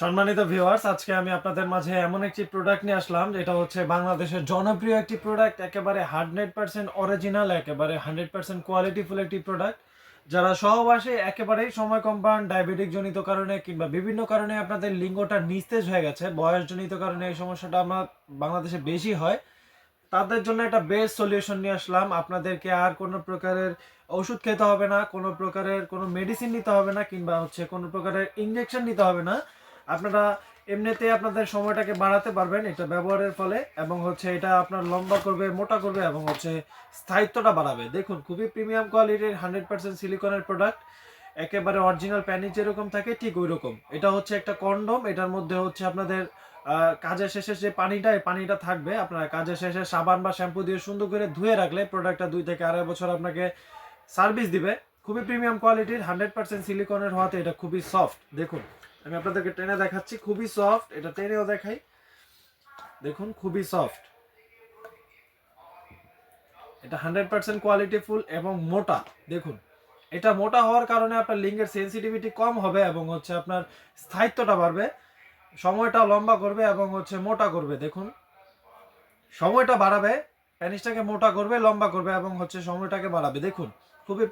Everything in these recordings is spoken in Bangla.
সম্মানিত ভিউয়ার্স, আজকে আমি আপনাদের মাঝে এমন একটি প্রোডাক্ট নিয়ে আসলাম যেটা হচ্ছে বাংলাদেশের জনপ্রিয় একটি প্রোডাক্ট, একেবারে 100% অরিজিনাল, একেবারে 100% কোয়ালিটিফুল একটি প্রোডাক্ট। যারা সহবাসে একেবারেই সময় কম পান, ডায়াবেটিক জনিত কারণে কিংবা বিভিন্ন কারণে আপনাদের লিঙ্গটা নিস্তেজ হয়ে গেছে, বয়সজনিত কারণে এই সমস্যাটা আমার বাংলাদেশে বেশি হয়, তাদের জন্য একটা বেস্ট সলিউশন নিয়ে আসলাম। আপনাদেরকে আর কোনো প্রকারের ওষুধ খেতে হবে না, কোনো প্রকারের কোনো মেডিসিন নিতে হবে না, কিংবা হচ্ছে কোনো প্রকারের ইনজেকশন নিতে হবে না। আপনারা এমনিতে আপনাদের সময়টাকে বাড়াতে পারবেন এটা ব্যবহারের ফলে, এবং হচ্ছে এটা আপনার লম্বা করবে, মোটা করবে, এবং হচ্ছে স্থায়িত্বটা বাড়াবে। দেখুন, খুবই প্রিমিয়াম কোয়ালিটির 100% সিলিকনের প্রোডাক্ট, একেবারে অরিজিনাল প্যানিস যেরকম থাকে ঠিক ওই রকম। এটা হচ্ছে একটা কন্ডম, এটার মধ্যে হচ্ছে আপনাদের কাজের শেষে যে পানিটা, এই পানিটা থাকবে। আপনারা কাজের শেষে সাবান বা শ্যাম্পু দিয়ে সুন্দর করে ধুয়ে রাখলে প্রোডাক্টটা 2 থেকে 2.5 বছর আপনাকে সার্ভিস দিবে। খুবই প্রিমিয়াম কোয়ালিটির, 100% সিলিকনের হওয়াতে এটা খুবই সফট। দেখুন, আমি আপনাদেরকে টেনে দেখাচ্ছি, খুবই সফট। এটা টেনেও দেখাই, দেখুন খুবই সফট। এটা 100% কোয়ালিটিফুল এবং মোটা। দেখুন, এটা মোটা হওয়ার কারণে আপনার লিঙ্গের সেন্সিটিভিটি কম হবে, এবং হচ্ছে আপনার স্থায়িত্বটা বাড়বে, সময়টা লম্বা করবে, এবং হচ্ছে মোটা করবে। দেখুন, সময়টা বাড়াবে, প্যানিসটাকে মোটা করবে, লম্বা করবে, এবং হচ্ছে সময়টাকে বাড়াবে। দেখুন, খুবই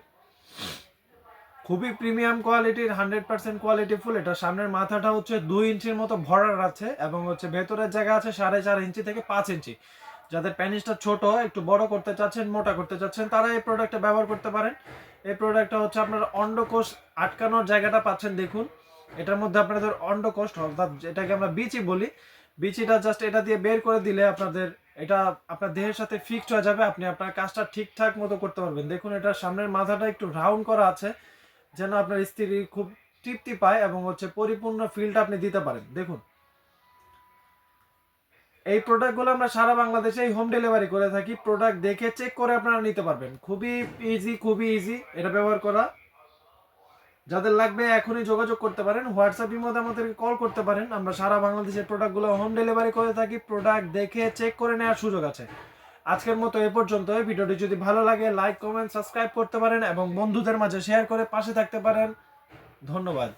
খুবই প্রিমিয়াম কোয়ালিটির, 100% কোয়ালিটিফুল। এটা সামনের মাথাটা হচ্ছে 2 ইঞ্চির মতো ভরার আছে, এবং হচ্ছে ভেতরের জায়গা আছে 4.5 ইঞ্চি থেকে 5 ইঞ্চি। যাদের প্যানিসটা ছোট, একটু বড় করতে চাচ্ছেন, মোটা করতে চাচ্ছেন, তারা এই প্রোডাক্টটা ব্যবহার করতে পারেন। এই প্রোডাক্টটা হচ্ছে আপনার অন্ডকোষ আটকানোর জায়গাটা পাচ্ছেন। দেখুন, এটার মধ্যে আপনাদের অন্ডকোষ, অর্থাৎ যেটাকে আমরা বিচি বলি, বিচিটা জাস্ট এটা দিয়ে বের করে দিলে আপনাদের এটা আপনার দেহের সাথে ফিক্সড হয়ে যাবে। আপনি আপনার কাজটা ঠিকঠাক মতো করতে পারবেন। দেখুন, এটার সামনের মাথাটা একটু রাউন্ড করা আছে, যেন আপনার স্ত্রী খুব তৃপ্তি পায়, এবং হচ্ছে পরিপূর্ণ ফিলটা আপনি দিতে পারেন। দেখুন, এই প্রোডাক্টগুলো আমরা সারা বাংলাদেশে হোম ডেলিভারি করে থাকি। প্রোডাক্ট দেখে চেক করে আপনারা নিতে পারবেন। খুবই ইজি এটা ব্যবহার করা। যাদের লাগবে এখনই যোগাযোগ করতে পারেন, হোয়াটসঅ্যাপের মধ্যে আমাদেরকে কল করতে পারেন। আমরা সারা বাংলাদেশের প্রোডাক্টগুলো হোম ডেলিভারি করে থাকি। প্রোডাক্ট দেখে চেক করে নেওয়ার সুযোগ আছে। আজকের মতো এ পর্যন্ত। ভিডিওটি যদি ভালো লাগে লাইক, কমেন্ট, সাবস্ক্রাইব করতে পারেন, এবং বন্ধুদের মাঝে শেয়ার করে পাশে থাকতে পারেন। ধন্যবাদ।